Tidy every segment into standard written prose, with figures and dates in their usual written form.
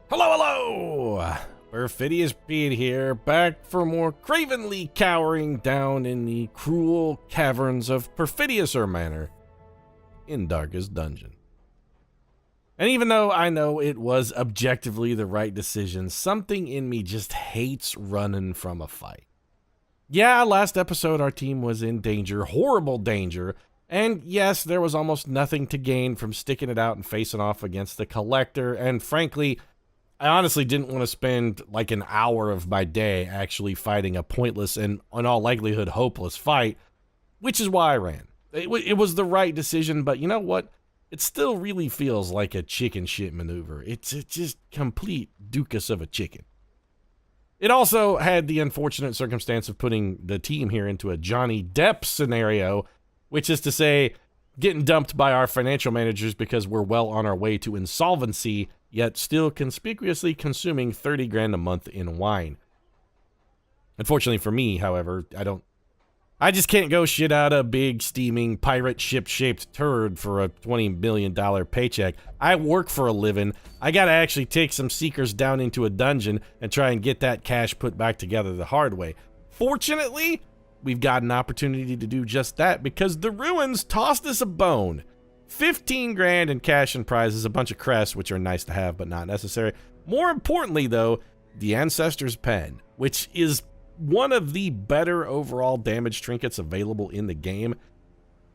Hello, hello! Perfidious Pete here, back for more cravenly cowering down in the cruel caverns of Perfidious Manor in Darkest Dungeon. And even though I know it was objectively the right decision, something in me just hates running from a fight. Yeah, last episode our team was in danger, horrible danger, and yes, there was almost nothing to gain from sticking it out and facing off against the Collector, and frankly, I honestly didn't want to spend like an hour of my day actually fighting a pointless and, in all likelihood, hopeless fight, which is why I ran. It was the right decision, but you know what? It still really feels like a chicken shit maneuver. It's just complete dookus of a chicken. It also had the unfortunate circumstance of putting the team here into a Johnny Depp scenario, which is to say, getting dumped by our financial managers because we're well on our way to insolvency, yet still conspicuously consuming 30 grand a month in wine. Unfortunately for me, however, I just can't go shit out a big, steaming, pirate ship-shaped turd for a $20 million paycheck. I work for a living. I gotta actually take some seekers down into a dungeon and try and get that cash put back together the hard way. Fortunately, we've got an opportunity to do just that because the ruins tossed us a bone. 15 grand in cash and prizes, a bunch of crests, which are nice to have but not necessary. More importantly, though, the Ancestor's Pen, which is one of the better overall damage trinkets available in the game.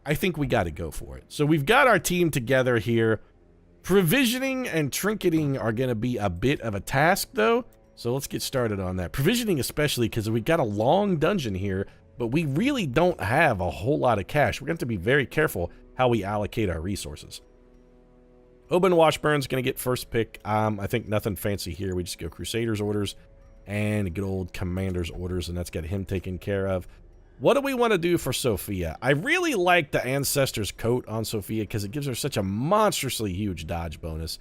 I think we got to go for it. So we've got our team together here. Provisioning and trinketing are going to be a bit of a task, though. So let's get started on that. Provisioning especially because we got a long dungeon here, but we really don't have a whole lot of cash. We're going to have to be very careful how we allocate our resources. Oban Washburn's going to get first pick. I think nothing fancy here. We just go Crusaders orders and good old Commander's orders, and that's got him taken care of. What do we want to do for Sophia? I really like the Ancestor's Coat on Sophia because it gives her such a monstrously huge dodge bonus.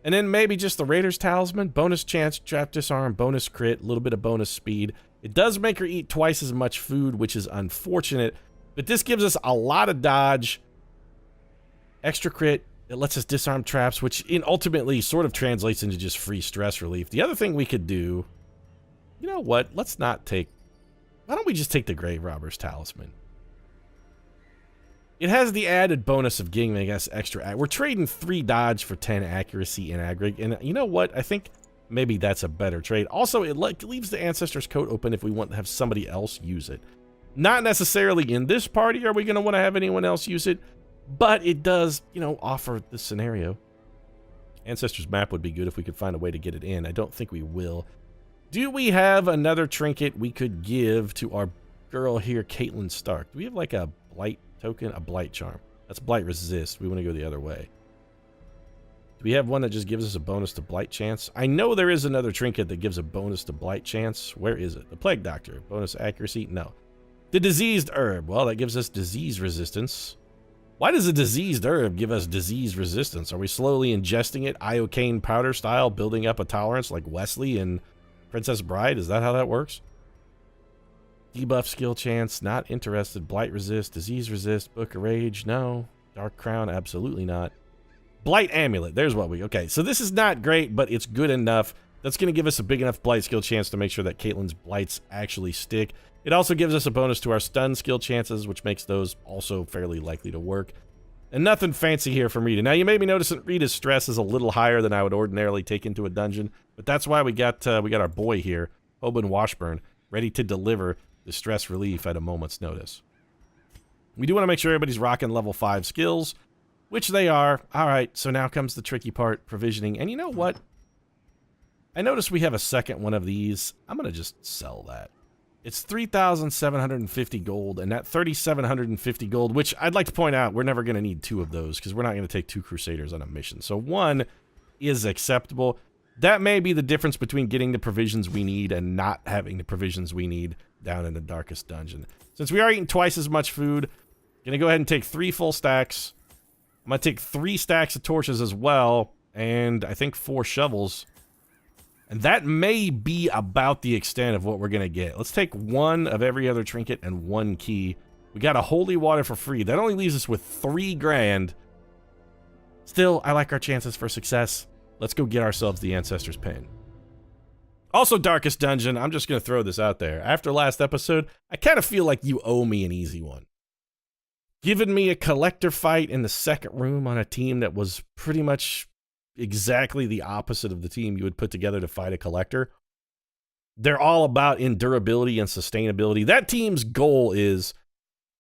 And then maybe just the Raider's Talisman, bonus chance, trap disarm, bonus crit, a little bit of bonus speed. It does make her eat twice as much food, which is unfortunate, but this gives us a lot of dodge, extra crit. It lets us disarm traps, which ultimately sort of translates into just free stress relief. The other thing we could do, you know what? Let's not take... Why don't we just take the Grave Robber's Talisman? It has the added bonus of giving us extra... We're trading 3 dodge for 10 accuracy in aggregate. And you know what? I think maybe that's a better trade. Also, it leaves the Ancestor's Coat open if we want to have somebody else use it. Not necessarily in this party are we going to want to have anyone else use it. But it does, you know, offer the scenario. Ancestor's Map would be good if we could find a way to get it in. I don't think we will. Do we have another trinket we could give to our girl here, Caitlin Stark? Do we have like a blight token? A blight charm. That's blight resist. We want to go the other way. Do we have one that just gives us a bonus to blight chance? I know there is another trinket that gives a bonus to blight chance. Where is it? The Plague Doctor. Bonus accuracy? No. The Diseased Herb. Well, that gives us disease resistance. Why does a diseased herb give us disease resistance? Are we slowly ingesting it, iocane powder style, building up a tolerance like Wesley and Princess Bride? Is that how that works? Debuff skill chance, not interested. Blight resist, disease resist, Book of Rage, no. Dark Crown, absolutely not. Blight Amulet, there's what we... Okay, so this is not great, but it's good enough. That's going to give us a big enough blight skill chance to make sure that Caitlin's blights actually stick. It also gives us a bonus to our stun skill chances, which makes those also fairly likely to work. And nothing fancy here from Rita. Now, you may be noticing Rita's stress is a little higher than I would ordinarily take into a dungeon, but that's why we got our boy here, Oban Washburn, ready to deliver the stress relief at a moment's notice. We do want to make sure everybody's rocking level 5 skills, which they are. All right, so now comes the tricky part, provisioning. And you know what? I noticed we have a second one of these. I'm going to just sell that. It's 3,750 gold, and that 3,750 gold, which I'd like to point out, we're never going to need 2 of those, because we're not going to take 2 Crusaders on a mission. So 1 is acceptable. That may be the difference between getting the provisions we need and not having the provisions we need down in the Darkest Dungeon. Since we are eating twice as much food, I'm going to go ahead and take 3 full stacks. I'm going to take 3 stacks of torches as well, and I think 4 shovels. And that may be about the extent of what we're going to get. Let's take 1 of every other trinket and 1 key. We got a holy water for free. That only leaves us with 3 grand. Still, I like our chances for success. Let's go get ourselves the Ancestor's Pen. Also, Darkest Dungeon, I'm just going to throw this out there. After last episode, I kind of feel like you owe me an easy one. Giving me a collector fight in the second room on a team that was pretty much exactly the opposite of the team you would put together to fight a collector. They're all about endurability and sustainability. That team's goal is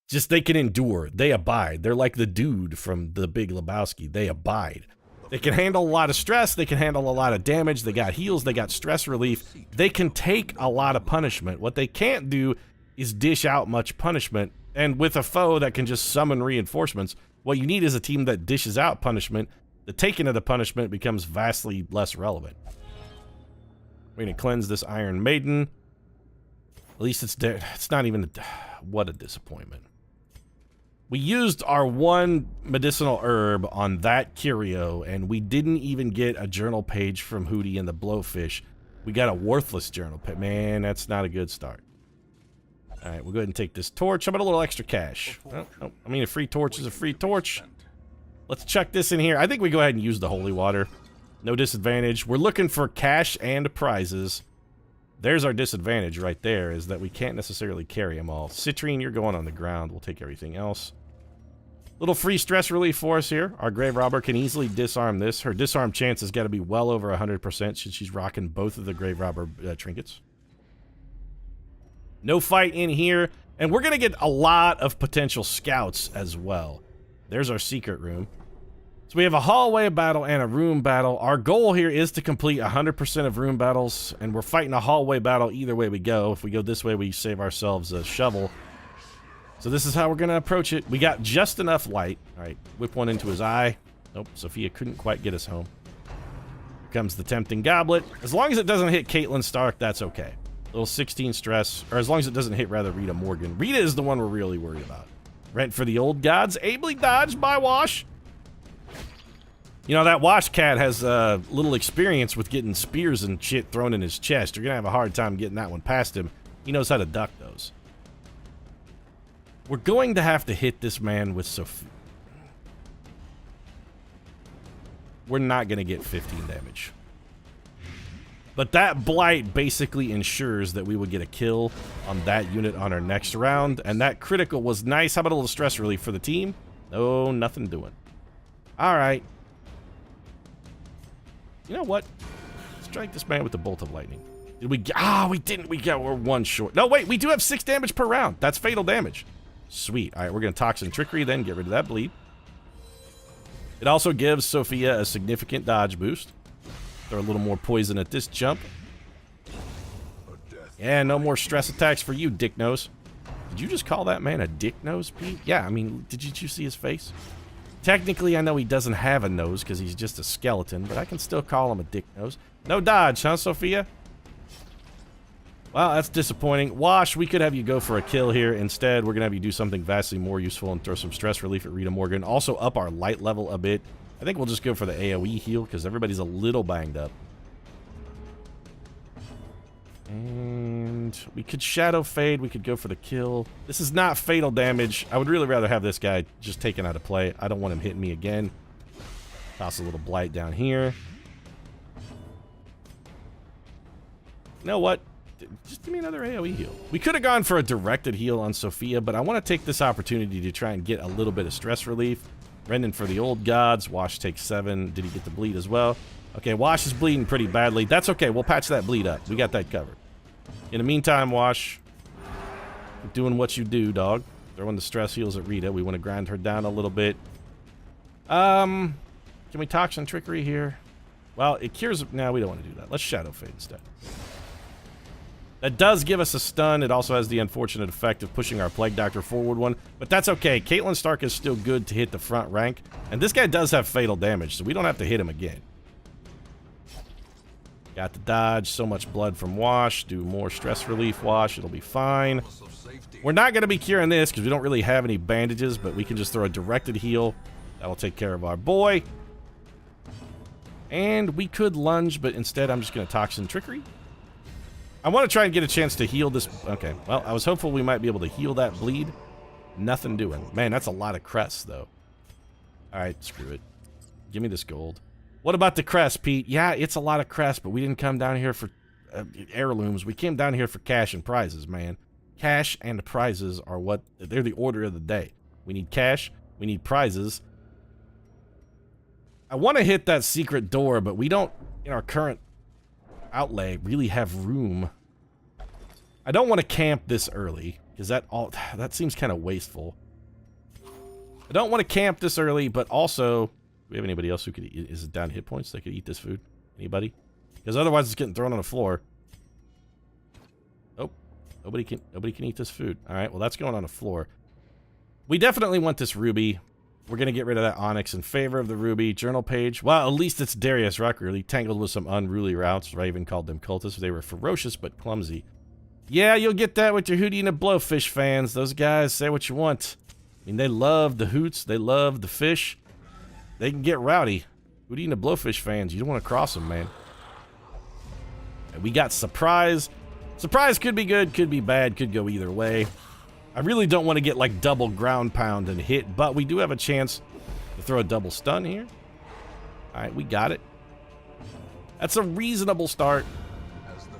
just they can endure. They abide. They're like the dude from The Big Lebowski. They abide. They can handle a lot of stress. They can handle a lot of damage. They got heals. They got stress relief. They can take a lot of punishment. What they can't do is dish out much punishment. And with a foe that can just summon reinforcements, what you need is a team that dishes out punishment. The taking of the punishment becomes vastly less relevant. We're going to cleanse this Iron Maiden. At least it's dead. It's not even... What a disappointment. We used our one medicinal herb on that curio, and we didn't even get a journal page from Hootie and the Blowfish. We got a worthless journal page. Man, that's not a good start. All right, we'll go ahead and take this torch. How about a little extra cash? Oh, I mean, a free torch is a free torch. Let's chuck this in here. I think we go ahead and use the holy water. No disadvantage. We're looking for cash and prizes. There's our disadvantage right there, is that we can't necessarily carry them all. Citrine, you're going on the ground. We'll take everything else. Little free stress relief for us here. Our grave robber can easily disarm this. Her disarm chance has got to be well over 100% since she's rocking both of the grave robber trinkets. No fight in here. And we're going to get a lot of potential scouts as well. There's our secret room. So we have a hallway battle and a room battle. Our goal here is to complete 100% of room battles, and we're fighting a hallway battle either way we go. If we go this way, we save ourselves a shovel. So this is how we're going to approach it. We got just enough light. All right, whip one into his eye. Nope, Sophia couldn't quite get us home. Here comes the tempting goblet. As long as it doesn't hit Caitlin Stark, that's okay. Little 16 stress, or as long as it doesn't hit, rather, Rita Morgan. Rita is the one we're really worried about. Rent for the old gods, ably dodged by Wash. You know, that Wash cat has little experience with getting spears and shit thrown in his chest. You're going to have a hard time getting that one past him. He knows how to duck those. We're going to have to hit this man with Sophia. We're not going to get 15 damage. But that blight basically ensures that we would get a kill on that unit on our next round. And that critical was nice. How about a little stress relief for the team? No, nothing doing. All right. You know what? Strike this man with the bolt of lightning. Did we? We didn't. We're one short. No, wait. We do have 6 damage per round. That's fatal damage. Sweet. All right, we're going to Toxin Trickery then. Get rid of that bleed. It also gives Sophia a significant dodge boost. Throw a little more poison at this jump. Yeah, no more stress attacks for you, Dick Nose. Did you just call that man a Dick Nose, Pete? Yeah, I mean, did you see his face? Technically, I know he doesn't have a nose because he's just a skeleton, but I can still call him a Dick Nose. No dodge, huh, Sophia? Well, that's disappointing. Wash, we could have you go for a kill here. Instead, we're going to have you do something vastly more useful and throw some stress relief at Rita Morgan. Also up our light level a bit. I think we'll just go for the AoE heal because everybody's a little banged up. And we could Shadow Fade. We could go for the kill. This is not fatal damage. I would really rather have this guy just taken out of play. I don't want him hitting me again. Toss a little blight down here. You know what? Just give me another AoE heal. We could have gone for a directed heal on Sophia, but I want to take this opportunity to try and get a little bit of stress relief. Rendon for the old gods. Wash takes 7. Did he get the bleed as well? Okay, Wash is bleeding pretty badly. That's okay. We'll patch that bleed up. We got that covered. In the meantime, Wash, keep doing what you do, dog. Throwing the stress heals at Rita. We want to grind her down a little bit. Can we Toxin Trickery here? Well, it cures... No, we don't want to do that. Let's Shadow Fade instead. That does give us a stun. It also has the unfortunate effect of pushing our Plague Doctor forward one. But that's okay. Caitlin Stark is still good to hit the front rank. And this guy does have fatal damage, so we don't have to hit him again. Got the dodge. So much blood from Wash. Do more stress relief, Wash. It'll be fine. We're not going to be curing this because we don't really have any bandages, but we can just throw a directed heal. That'll take care of our boy. And we could lunge, but instead I'm just going to Toxin Trickery. I want to try and get a chance to heal this. Okay, well, I was hopeful we might be able to heal that bleed. Nothing doing. Man, that's a lot of crests, though. All right, screw it. Give me this gold. What about the crest, Pete? Yeah, it's a lot of crest, but we didn't come down here for heirlooms. We came down here for cash and prizes, man. Cash and prizes are they're the order of the day. We need cash, we need prizes. I want to hit that secret door, but we don't, in our current outlay, really have room. I don't want to camp this early, because that seems kind of wasteful. I don't want to camp this early, but also, do we have anybody else who could eat? Is it down hit points that could eat this food? Anybody? Because otherwise it's getting thrown on the floor. Oh, nobody can eat this food. All right, well that's going on the floor. We definitely want this ruby. We're going to get rid of that onyx in favor of the ruby. Journal page. Well, at least it's Darius Ruckerly, tangled with some unruly routes. Raven called them cultists. They were ferocious but clumsy. Yeah, you'll get that with your Hootie and the Blowfish fans. Those guys, say what you want. I mean, they love the hoots. They love the fish. They can get rowdy. Hootie and the Blowfish fans, you don't want to cross them, man. And we got surprise. Surprise could be good, could be bad, could go either way. I really don't want to get like double ground pound and hit, but we do have a chance to throw a double stun here. All right, we got it. That's a reasonable start.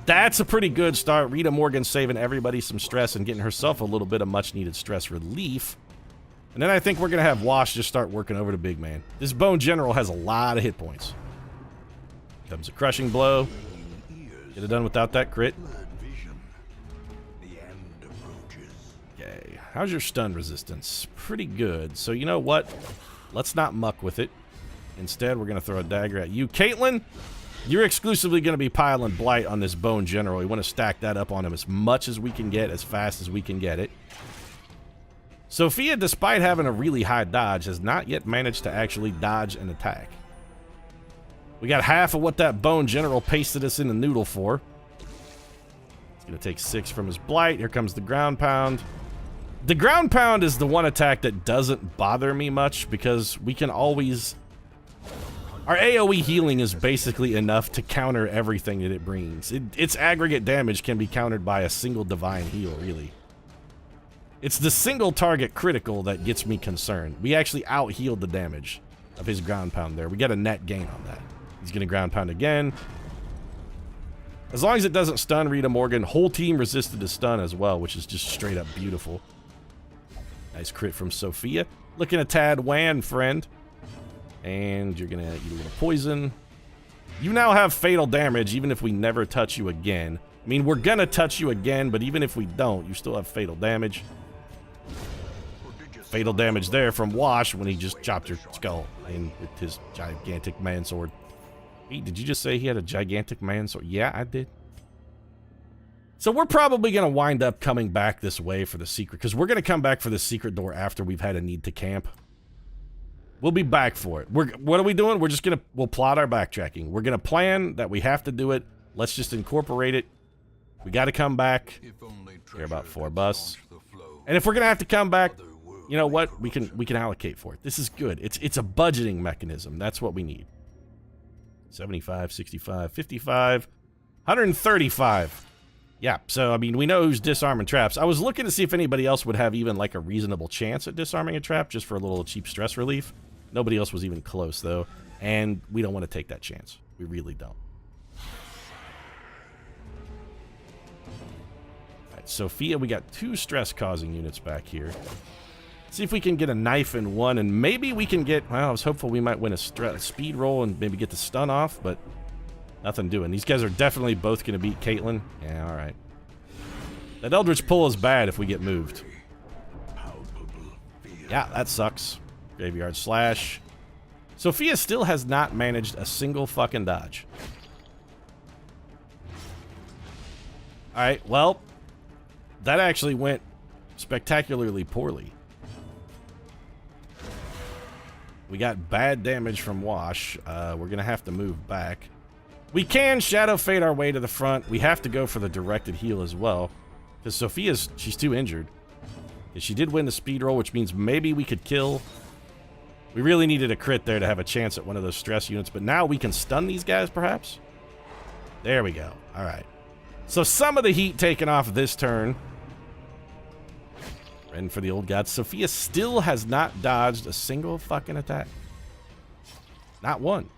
That's a pretty good start. Rita Morgan saving everybody some stress and getting herself a little bit of much needed stress relief. And then I think we're going to have Wash just start working over the big man. This Bone General has a lot of hit points. Comes a crushing blow. Get it done without that crit. Okay, how's your stun resistance? Pretty good. So you know what? Let's not muck with it. Instead, we're going to throw a dagger at you. Caitlin, you're exclusively going to be piling Blight on this Bone General. We want to stack that up on him as much as we can get, as fast as we can get it. Sophia, despite having a really high dodge, has not yet managed to actually dodge an attack. We got half of what that Bone General pasted us in the noodle for. It's going to take 6 from his Blight. Here comes the Ground Pound. The Ground Pound is the one attack that doesn't bother me much because we can always... Our AoE healing is basically enough to counter everything that it brings. Its aggregate damage can be countered by a single Divine Heal, really. It's the single target critical that gets me concerned. We actually out-healed the damage of his Ground Pound there. We got a net gain on that. He's going to Ground Pound again. As long as it doesn't stun Rita Morgan, whole team resisted to stun as well, which is just straight up beautiful. Nice crit from Sophia. Looking a tad wan, friend. And you're going to eat a little poison. You now have fatal damage, even if we never touch you again. I mean, we're going to touch you again, but even if we don't, you still have fatal damage. Fatal damage there from Wash when he just chopped your skull in with his gigantic man sword. Hey, did you just say he had a gigantic man sword? Yeah, I did. So we're probably going to wind up coming back this way for the secret, because we're going to come back for the secret door after we've had a need to camp. We'll be back for it. What are we doing? We're just going to, we'll plot our backtracking. We're going to plan that we have to do it. Let's just incorporate it. We got to come back. Care about 4 busts. And if we're going to have to come back, you know what? We can allocate for it. This is good. It's a budgeting mechanism. That's what we need. 75, 65, 55, 135. Yeah, so, I mean, we know who's disarming traps. I was looking to see if anybody else would have even, like, a reasonable chance at disarming a trap, just for a little cheap stress relief. Nobody else was even close, though. And we don't want to take that chance. We really don't. Alright, Sophia, we got 2 stress-causing units back here. See if we can get a knife in one, and maybe we can get... Well, I was hopeful we might win a speed roll and maybe get the stun off, but... Nothing doing. These guys are definitely both going to beat Caitlin. Yeah, alright. That Eldritch Pull is bad if we get moved. Yeah, that sucks. Graveyard Slash. Sophia still has not managed a single fucking dodge. Alright, well, that actually went spectacularly poorly. We got bad damage from Wash. We're going to have to move back. We can Shadow Fade our way to the front. We have to go for the directed heal as well. Because Sophia's, she's too injured. And she did win the speed roll, which means maybe we could kill. We really needed a crit there to have a chance at one of those stress units. But now we can stun these guys, perhaps? There we go. Alright. So some of the heat taken off this turn. And for the old gods, Sophia still has not dodged a single fucking attack. Not one.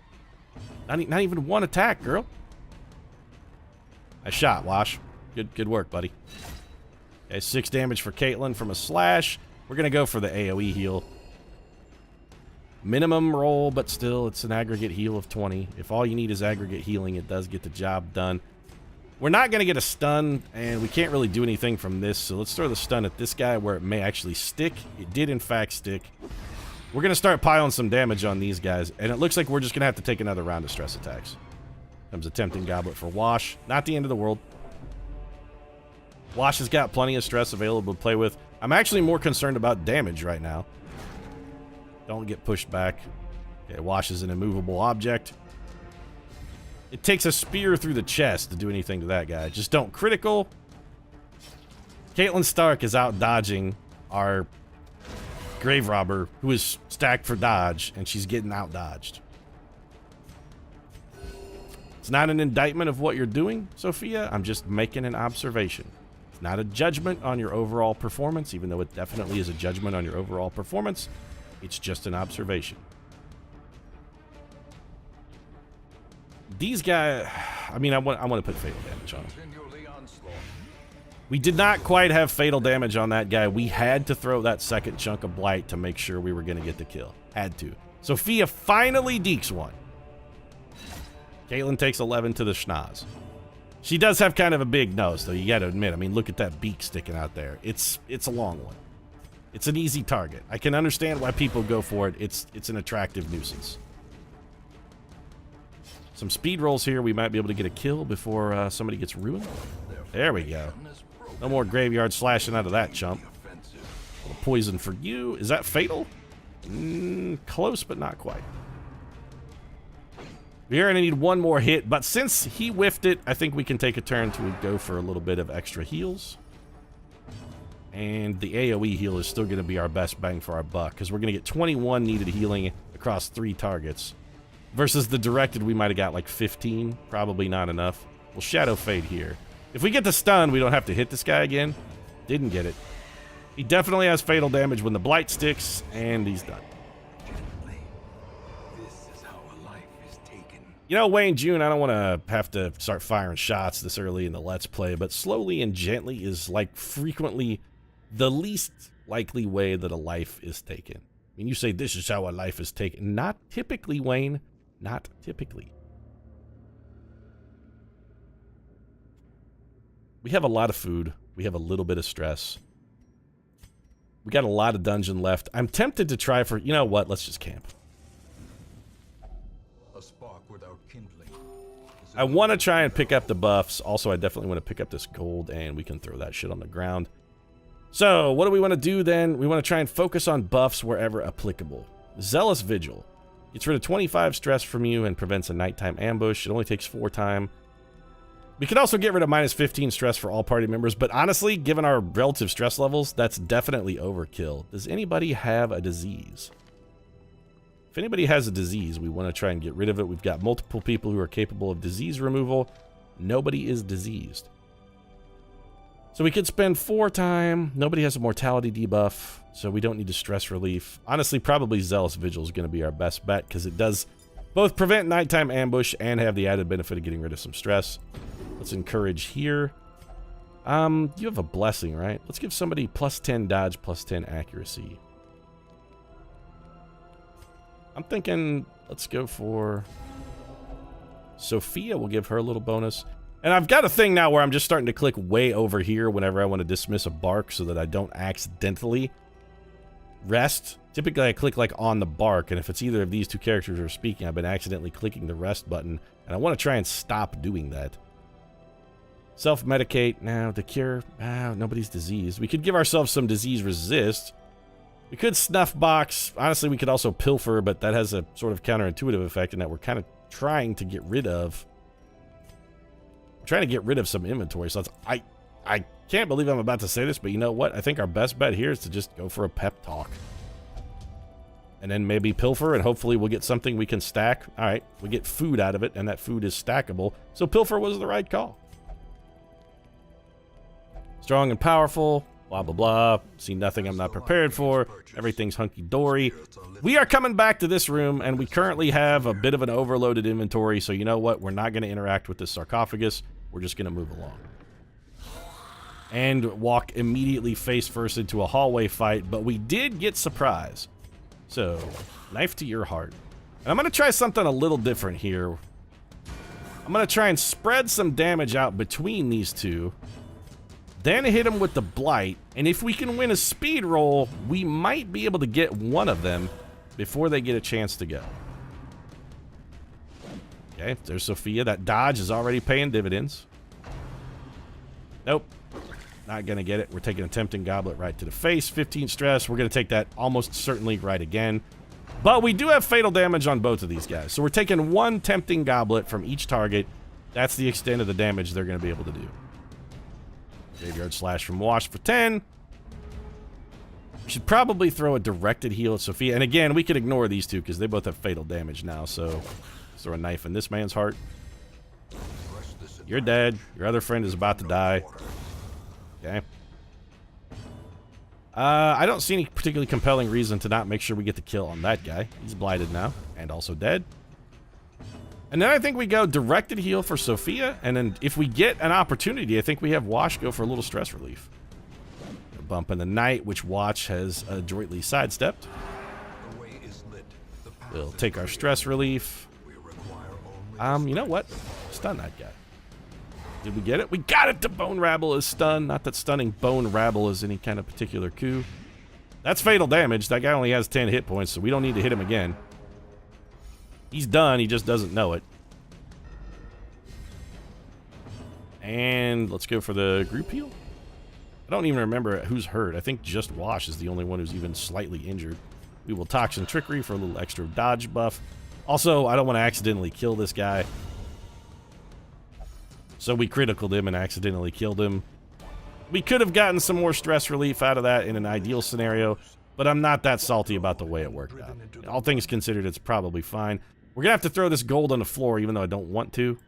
Not even one attack, girl. Nice shot, Wash. Good work, buddy. Okay, 6 damage for Caitlyn from a slash. We're going to go for the AoE heal. Minimum roll, but still, it's an aggregate heal of 20. If all you need is aggregate healing, it does get the job done. We're not going to get a stun, and we can't really do anything from this, so let's throw the stun at this guy where it may actually stick. It did, in fact, stick. We're going to start piling some damage on these guys, and it looks like we're just going to have to take another round of stress attacks. Comes a tempting goblet for Wash. Not the end of the world. Wash has got plenty of stress available to play with. I'm actually more concerned about damage right now. Don't get pushed back. Okay, Wash is an immovable object. It takes a spear through the chest to do anything to that guy. Just don't critical. Caitlyn Stark is out dodging our grave robber, who is stacked for dodge, and she's getting out dodged. It's not an indictment of what you're doing, Sophia. I'm just making an observation. It's not a judgment on your overall performance, even though it definitely is a judgment on your overall performance. It's just an observation. These guys, I mean, I want to put fatal damage on them. We did not quite have fatal damage on that guy. We had to throw that second chunk of blight to make sure we were going to get the kill. Had to. Sophia finally dekes one. Caitlyn takes 11 to the schnoz. She does have kind of a big nose, though, you got to admit. I mean, look at that beak sticking out there. It's a long one. It's an easy target. I can understand why people go for it. It's an attractive nuisance. Some speed rolls here. We might be able to get a kill before somebody gets ruined. There we go. No more graveyard slashing out of that chump. A little poison for you. Is that fatal? Close, but not quite. We're going to need one more hit, but since he whiffed it, I think we can take a turn to go for a little bit of extra heals. And the AoE heal is still going to be our best bang for our buck, because we're going to get 21 needed healing across 3 targets. Versus the directed, we might have got like 15. Probably not enough. We'll Shadow Fade here. If we get the stun, we don't have to hit this guy again. Didn't get it. He definitely has fatal damage when the blight sticks, and he's done. You know, Wayne June, I don't want to have to start firing shots this early in the Let's Play, but slowly and gently is like frequently the least likely way that a life is taken. I mean, you say this is how a life is taken. Not typically, Wayne. Not typically. We have a lot of food. We have a little bit of stress. We got a lot of dungeon left. I'm tempted to try for, you know what, let's just camp. A spark without kindling. I want to try and pick up the buffs. Also, I definitely want to pick up this gold, and we can throw that shit on the ground. So, what do we want to do then? We want to try and focus on buffs wherever applicable. Zealous Vigil. Gets rid of 25 stress from you and prevents a nighttime ambush. It only takes 4 time. We could also get rid of minus 15 stress for all party members, but honestly, given our relative stress levels, that's definitely overkill. Does anybody have a disease? If anybody has a disease, we want to try and get rid of it. We've got multiple people who are capable of disease removal. Nobody is diseased. So we could spend 4 time. Nobody has a mortality debuff, so we don't need a stress relief. Honestly, probably Zealous Vigil is going to be our best bet, because it does both prevent nighttime ambush and have the added benefit of getting rid of some stress. Let's encourage here. You have a blessing, right? Let's give somebody plus 10 dodge, plus 10 accuracy. I'm thinking let's go for Sophia. We'll give her a little bonus. And I've got a thing now where I'm just starting to click way over here whenever I want to dismiss a bark so that I don't accidentally rest. Typically, I click like on the bark, and if it's either of these 2 characters who are speaking, I've been accidentally clicking the rest button, and I want to try and stop doing that. Self-medicate. Now, to cure. Nobody's diseased. We could give ourselves some disease resist. We could snuff box. Honestly, we could also pilfer, but that has a sort of counterintuitive effect in that we're kind of trying to get rid of. Trying to get rid of some inventory slots. I can't believe I'm about to say this, but you know what? I think our best bet here is to just go for a pep talk. And then maybe pilfer, and hopefully we'll get something we can stack. All right, we get food out of it, and that food is stackable. So pilfer was the right call. Strong and powerful. Blah, blah, blah. See nothing I'm not prepared for. Everything's hunky-dory. We are coming back to this room, and we currently have a bit of an overloaded inventory, so you know what? We're not going to interact with this sarcophagus. We're just going to move along. And walk immediately face first into a hallway fight, but we did get surprise. So, knife to your heart. And I'm going to try something a little different here. I'm going to try and spread some damage out between these two. Then hit them with the blight, and if we can win a speed roll, we might be able to get one of them before they get a chance to go. Okay, there's Sophia. That dodge is already paying dividends. Nope. Not gonna get it. We're taking a tempting goblet right to the face. 15 stress. We're gonna take that almost certainly right again. But we do have fatal damage on both of these guys. So we're taking one tempting goblet from each target. That's the extent of the damage they're gonna be able to do. Graveyard Slash from Wash for 10. We should probably throw a directed heal at Sophia. And again, we could ignore these two because they both have fatal damage now. So let's throw a knife in this man's heart. You're dead. Your other friend is about to die. Okay. I don't see any particularly compelling reason to not make sure we get the kill on that guy. He's blighted now and also dead. And then I think we go directed heal for Sophia, and then if we get an opportunity, I think we have Wash go for a little stress relief. A bump in the night, which Wash has adroitly sidestepped. We'll take our stress relief. You know what? Stun that guy. Did we get it? We got it! The Bone Rabble is stunned. Not that stunning Bone Rabble is any kind of particular coup. That's fatal damage. That guy only has 10 hit points, so we don't need to hit him again. He's done, he just doesn't know it. And let's go for the group heal. I don't even remember who's hurt. I think just Wash is the only one who's even slightly injured. We will Toxin Trickery for a little extra dodge buff. Also, I don't want to accidentally kill this guy. So we criticaled him and accidentally killed him. We could have gotten some more stress relief out of that in an ideal scenario, but I'm not that salty about the way it worked out. All things considered, it's probably fine. We're going to have to throw this gold on the floor, even though I don't want to.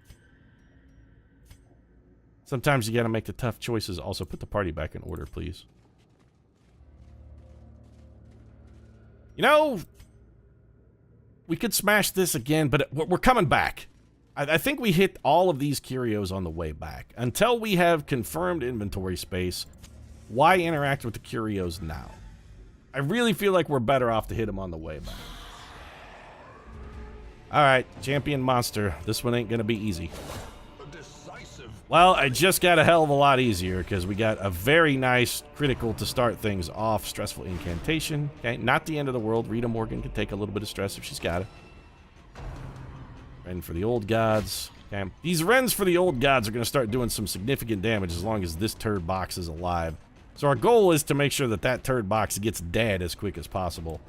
Sometimes you got to make the tough choices. Also, put the party back in order, please. You know, we could smash this again, but we're coming back. I think we hit all of these curios on the way back. Until we have confirmed inventory space, why interact with the curios now? I really feel like we're better off to hit them on the way back. Alright, champion monster. This one ain't gonna be easy. Well, I just got a hell of a lot easier because we got a very nice critical to start things off. Stressful incantation. Okay, not the end of the world. Rita Morgan can take a little bit of stress if she's got it. Ren for the old gods. Okay. These Rens for the old gods are going to start doing some significant damage as long as this turd box is alive. So our goal is to make sure that that turd box gets dead as quick as possible.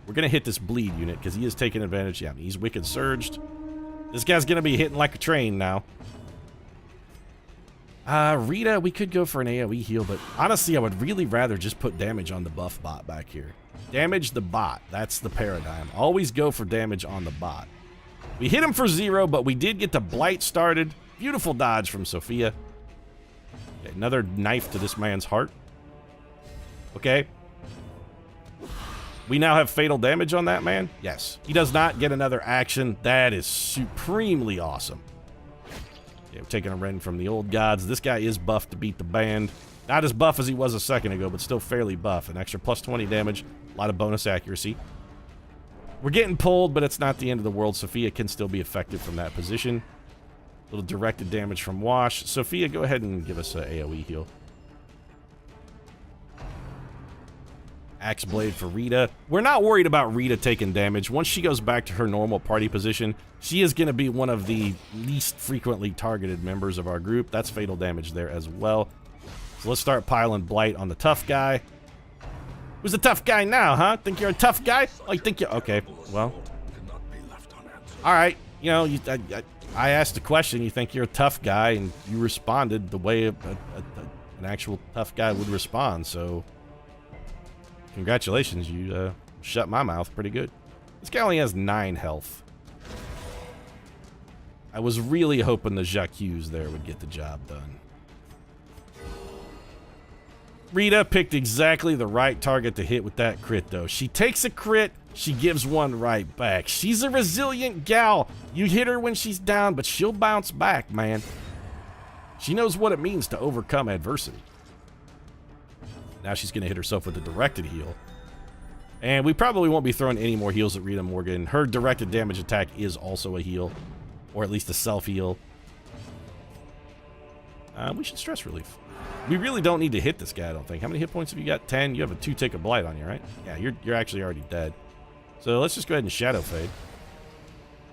We're going to hit this bleed unit because he is taking advantage. Yeah, he's wicked surged. This guy's going to be hitting like a train now. Rita, we could go for an AoE heal, but honestly, I would really rather just put damage on the buff bot back here. Damage the bot. That's the paradigm. Always go for damage on the bot. We hit him for 0, but we did get the blight started. Beautiful dodge from Sophia. Okay, another knife to this man's heart. Okay. We now have fatal damage on that man? Yes. He does not get another action. That is supremely awesome. Okay, we're taking a Ren from the old gods. This guy is buffed to beat the band. Not as buff as he was a second ago, but still fairly buff. An extra plus 20 damage. A lot of bonus accuracy. We're getting pulled, but it's not the end of the world. Sophia can still be effective from that position. A little directed damage from Wash. Sophia, go ahead and give us an AoE heal. Axe Blade for Rita. We're not worried about Rita taking damage. Once she goes back to her normal party position, she is going to be one of the least frequently targeted members of our group. That's fatal damage there as well. So let's start piling Blight on the tough guy. Who's the tough guy now, huh? Think you're a tough guy? Oh, you think you... Okay, well. Alright, you know, I asked a question, you think you're a tough guy, and you responded the way an actual tough guy would respond, so... Congratulations, you shut my mouth pretty good. This guy only has 9 health. I was really hoping the Jacques there would get the job done. Rita picked exactly the right target to hit with that crit, though. She takes a crit, she gives one right back. She's a resilient gal. You hit her when she's down, but she'll bounce back, man. She knows what it means to overcome adversity. Now she's going to hit herself with a directed heal. And we probably won't be throwing any more heals at Rita Morgan. Her directed damage attack is also a heal, or at least a self-heal. We should stress relief. We really don't need to hit this guy, I don't think. How many hit points have you got? 10? You have a 2 tick of blight on you, right? Yeah, you're actually already dead. So let's just go ahead and Shadow Fade.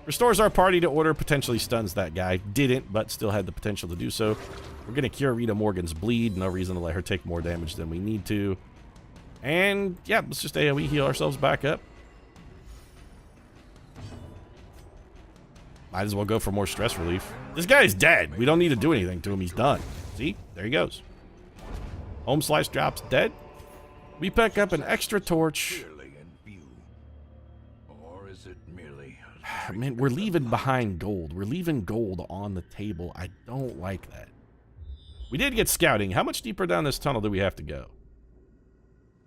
Restores our party to order, potentially stuns that guy. Didn't, but still had the potential to do so. We're going to cure Rita Morgan's bleed. No reason to let her take more damage than we need to. And, yeah, let's just AoE heal ourselves back up. Might as well go for more stress relief. This guy's dead. We don't need to do anything to him. He's done. See? There he goes. Home Slice drops dead. We pick up an extra torch. Or is it merely Man, we're leaving behind gold. We're leaving gold on the table. I don't like that. We did get scouting. How much deeper down this tunnel do we have to go?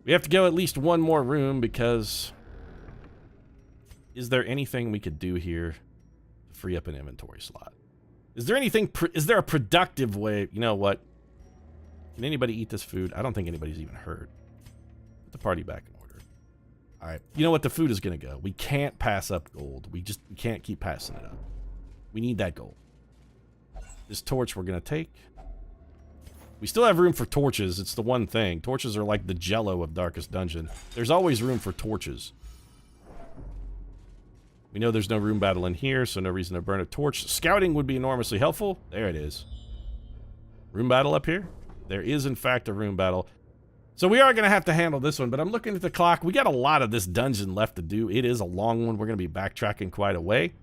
We have to go at least one more room because... Is there anything we could do here to free up an inventory slot? Is there anything... Is there a productive way... You know what? Can anybody eat this food? I don't think anybody's even heard. Put the party back in order. All right. You know what? The food is going to go. We can't pass up gold. We can't keep passing it up. We need that gold. This torch we're going to take. We still have room for torches. It's the one thing. Torches are like the Jello of Darkest Dungeon. There's always room for torches. We know there's no room battle in here, so no reason to burn a torch. Scouting would be enormously helpful. There it is. Room battle up here? There is, in fact, a room battle. So we are going to have to handle this one, but I'm looking at the clock. We got a lot of this dungeon left to do. It is a long one. We're going to be backtracking quite a way.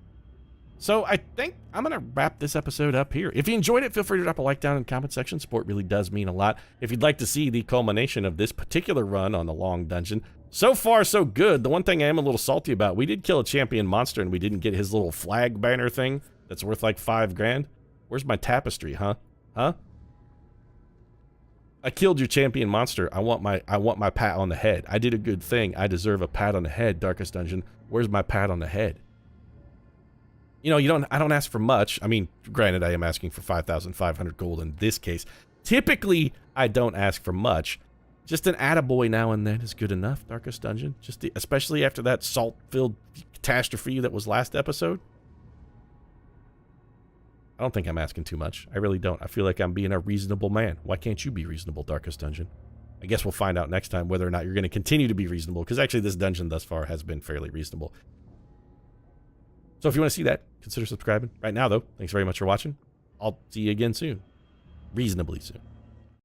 So I think I'm going to wrap this episode up here. If you enjoyed it, feel free to drop a like down in the comment section. Support really does mean a lot. If you'd like to see the culmination of this particular run on the long dungeon, so far so good. The one thing I am a little salty about, we did kill a champion monster and we didn't get his little flag banner thing that's worth like 5 grand. Where's my tapestry, huh? Huh? I killed your champion monster. I want my pat on the head. I did a good thing. I deserve a pat on the head, Darkest Dungeon. Where's my pat on the head? You know, I don't ask for much. I mean, granted, I am asking for 5,500 gold in this case. Typically, I don't ask for much. Just an attaboy now and then is good enough, Darkest Dungeon. Especially after that salt-filled catastrophe that was last episode. I don't think I'm asking too much. I really don't. I feel like I'm being a reasonable man. Why can't you be reasonable, Darkest Dungeon? I guess we'll find out next time whether or not you're going to continue to be reasonable, because actually this dungeon thus far has been fairly reasonable. So if you want to see that, consider subscribing. Right now, though, thanks very much for watching. I'll see you again soon. Reasonably soon.